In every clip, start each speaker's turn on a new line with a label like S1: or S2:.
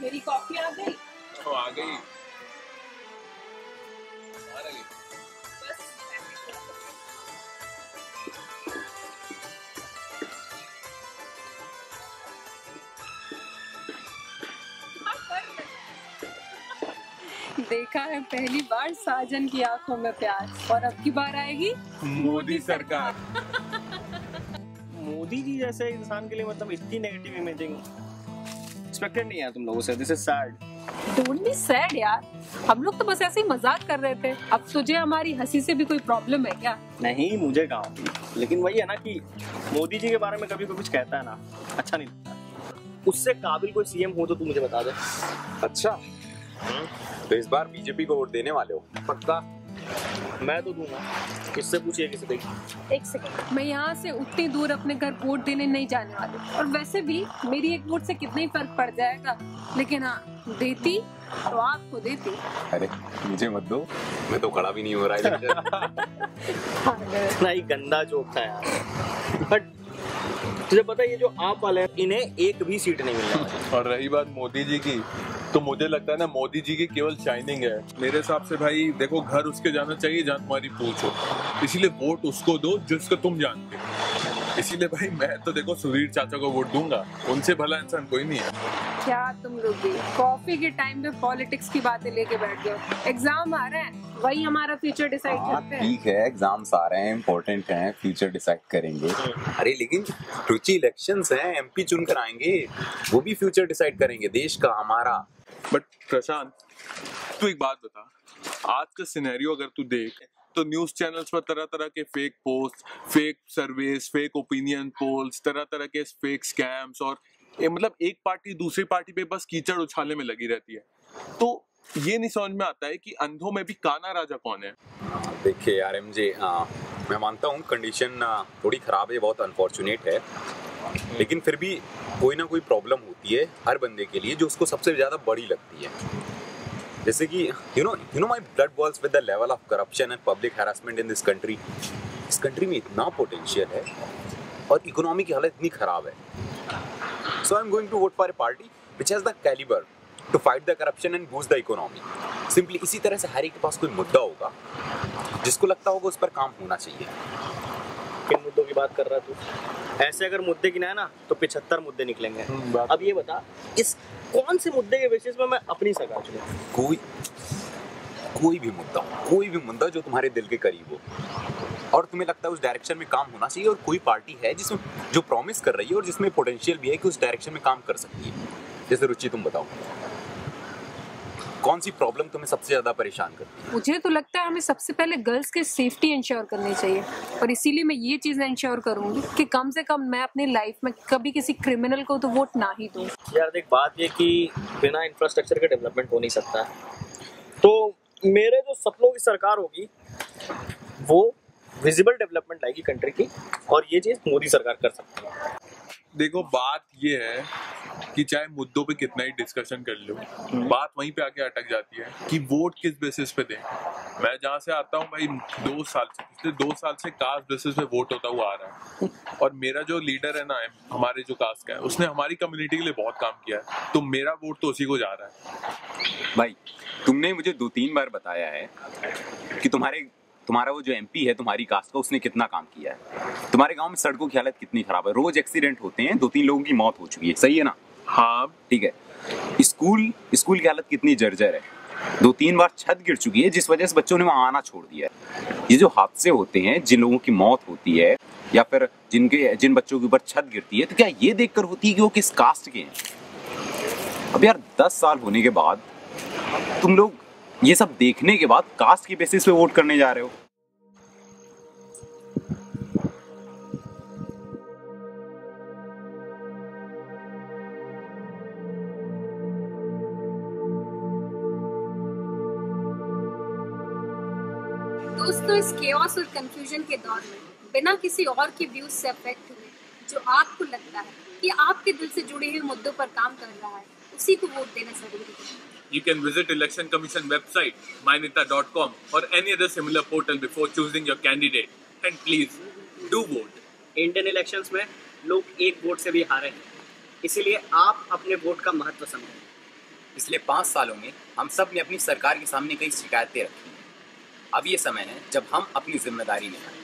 S1: मेरी कॉफी आ गई?
S2: आ गई।
S1: बस देखा है पहली बार साजन की आंखों में प्यार, और अब की बार आएगी
S2: मोदी सरकार।
S3: मोदी जी जैसे इंसान के लिए मतलब इतनी नेगेटिव इमेजिंग एक्सपेक्टेड नहीं है तुम लोगों से। This is sad.
S1: Don't be sad यार, हम लोग तो बस ऐसे ही मजाक कर रहे थे। अब तुझे हमारी हंसी से भी कोई प्रॉब्लम है क्या?
S3: नहीं, मुझे कहाँ, लेकिन वही है ना कि मोदी जी के बारे में कभी कोई कुछ कहता है ना, अच्छा नहीं लगता। उससे काबिल कोई सीएम हो तो तू मुझे बता दे।
S4: अच्छा, तो इस बार बीजेपी को वोट देने वाले हो?
S3: पक्का? मैं तो दूंगा, किससे पूछिए किसी से।
S1: एक सेकंड, मैं यहाँ से उतनी दूर अपने घर वोट देने नहीं जाने वाली, और वैसे भी मेरी एक वोट से कितना ही फर्क पड़ जाएगा। लेकिन हाँ, देती तो आपको देती।
S4: अरे मुझे मत दो, मैं तो खड़ा भी नहीं हो रहा है।
S3: इतना ही गंदा जोक था यार। बट तुझे पता है ये जो आप वाले हैं, इन्हें एक भी सीट नहीं मिलने वाली।
S2: और रही बात मोदी जी की, तो मुझे लगता है ना मोदी जी की केवल शाइनिंग है। मेरे हिसाब से भाई देखो, घर उसके जाना चाहिए जहाँ तुम्हारी पूछ हो, इसीलिए वोट उसको दो जिसको तुम जानते हो। इसीलिए भाई मैं तो देखो सुधीर चाचा को वोट दूंगा, उनसे भला इंसान कोई नहीं है।
S1: क्या तुम लोग भी कॉफी के टाइम पे पॉलिटिक्स की बातें लेके बैठ गए? एग्जाम आ रहे हैं, वही हमारा फ्यूचर डिसाइड करते हैं।
S4: ठीक है, एग्जाम्स आ रहे हैं, इम्पोर्टेंट हैं, फ्यूचर डिसाइड करेंगे। अरे लेकिन रुचि इलेक्शंस हैं, एमपी चुन कर आएंगे, वो भी फ्यूचर डिसाइड करेंगे देश का, हमारा।
S2: बट प्रशांत, तू एक बात बता, आज का सिनेरियो अगर तू देख तो न्यूज चैनल्स पर तरह तरह के fake post, fake surveys, fake opinion polls, तरह तरह के फेक स्कैम्स, और मतलब एक पार्टी दूसरी पार्टी पे बस कीचड़ उछालने में लगी रहती है। तो ये नहीं समझ में आता है कि अंधों में भी काना राजा कौन है।
S4: देखिए यार एमजे, मैं मानता हूँ कंडीशन थोड़ी खराब है, बहुत अनफॉर्चुनेट है, लेकिन फिर भी कोई ना कोई प्रॉब्लम होती है हर बंदे के लिए जो उसको सबसे ज्यादा बड़ी लगती है। जैसे कि you know my blood boils with the level of corruption and public harassment in this country. इस कंट्री में इतना पोटेंशियल है और इकोनॉमी की हालत इतनी खराब है। So I am going to vote for a party which has the calibre to fight the corruption and boost the economy. Simply इसी तरह से हर एक के पास कोई मुद्दा होगा जिसको लगता होगा उस पर काम होना चाहिए।
S3: किन मुद्दों की बात कर रहा तू? ऐसे अगर मुद्दे गिनाए ना तो 75 मुद्दे निकलेंगे। अब ये बता, इस कौन से मुद्दे के बेसिस पे मैं अपनी सरकार चुनूं?
S4: कोई भी मुद्दा जो तुम्हारे दिल के करीब हो और तुम्हें लगता है उस डायरेक्शन में काम होना चाहिए, और कोई पार्टी है जिसमें जो प्रॉमिस कर रही है और जिसमें पोटेंशियल भी है कि उस डायरेक्शन में काम कर सकती है। जैसे रुचि, तुम बताओ कौन सी प्रॉब्लम तुम्हें सबसे ज्यादा परेशान करती है?
S1: मुझे तो लगता है हमें सबसे पहले गर्ल्स की सेफ्टी इंश्योर करनी चाहिए, और इसीलिए मैं ये चीज इंश्योर करूंगी कि कम से कम मैं अपनी लाइफ में कभी किसी क्रिमिनल को तो वोट ना ही दूं।
S3: यार देख, बात ये कि बिना इंफ्रास्ट्रक्चर के डेवलपमेंट हो नहीं सकता है। तो मेरे जो सपनों की सरकार होगी वो विजिबल डेवलपमेंट लाएगी कंट्री की, और ये चीज मोदी सरकार कर सकती है।
S2: देखो बात ये है कि चाहे मुद्दों पे कितना ही डिस्कशन कर लो, बात वहीं पे आके अटक जाती है कि वोट किस बेसिस पे दें। मैं जहाँ से आता हूँ भाई, पिछले 2 साल से कास्ट बेसिस पे वोट होता हुआ आ रहा है, और मेरा जो लीडर है ना हमारे जो कास्ट का है, उसने हमारी कम्युनिटी के लिए बहुत काम किया है, तो मेरा वोट तो उसी को जा रहा है।
S4: भाई तुमने मुझे 2-3 बार बताया है कि तुम्हारा वो जो एमपी है तुम्हारी कास्ट का, उसने कितना काम किया है। तुम्हारे गांव में सड़कों की हालत कितनी खराब है, रोज एक्सीडेंट होते हैं, 2-3 लोगों की मौत हो चुकी है, सही है ना?
S2: हाँ
S4: ठीक है। स्कूल की हालत कितनी जर्जर है, 2-3 बार छत गिर चुकी है जिस वजह से बच्चों ने वहां आना छोड़ दिया है। ये जो हादसे होते हैं, जिन लोगों की मौत होती है या फिर जिन बच्चों के ऊपर छत गिरती है, तो क्या ये देखकर होती है कि वो किस कास्ट के हैं? अब यार 10 साल होने के बाद तुम लोग ये सब देखने के बाद कास्ट की बेसिस पे वोट करने जा रहे हो।
S1: दोस्तों, इस केओस और कंफ्यूजन के दौर में बिना किसी और के व्यूज से अफेक्ट हुए, जो आपको लगता है कि आपके दिल से जुड़े हुए मुद्दों पर काम कर रहा है, उसी को वोट देना जरूरी है।
S2: You can visit Election Commission website mynita.com or any other similar portal before choosing your candidate, and please do vote.
S3: Indian elections में लोग एक वोट से भी हारे हैं, इसीलिए आप अपने वोट का महत्व समझें।
S5: पिछले 5 सालों में हम सब ने अपनी सरकार के सामने कई शिकायतें रखी हैं। अब ये समय है जब हम अपनी जिम्मेदारी निभाएं।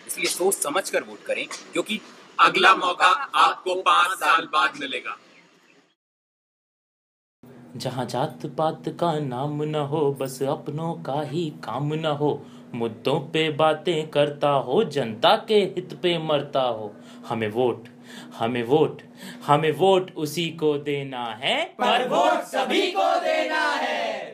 S5: इसलिए सोच समझ कर वोट करें, क्योंकि अगला मौका आपको 5 साल बाद मिलेगा।
S6: जहाँ जात पात का नाम न हो, बस अपनों का ही काम न हो, मुद्दों पे बातें करता हो, जनता के हित पे मरता हो। हमें वोट, हमें वोट, हमें वोट उसी को देना है, पर वोट सभी को देना है।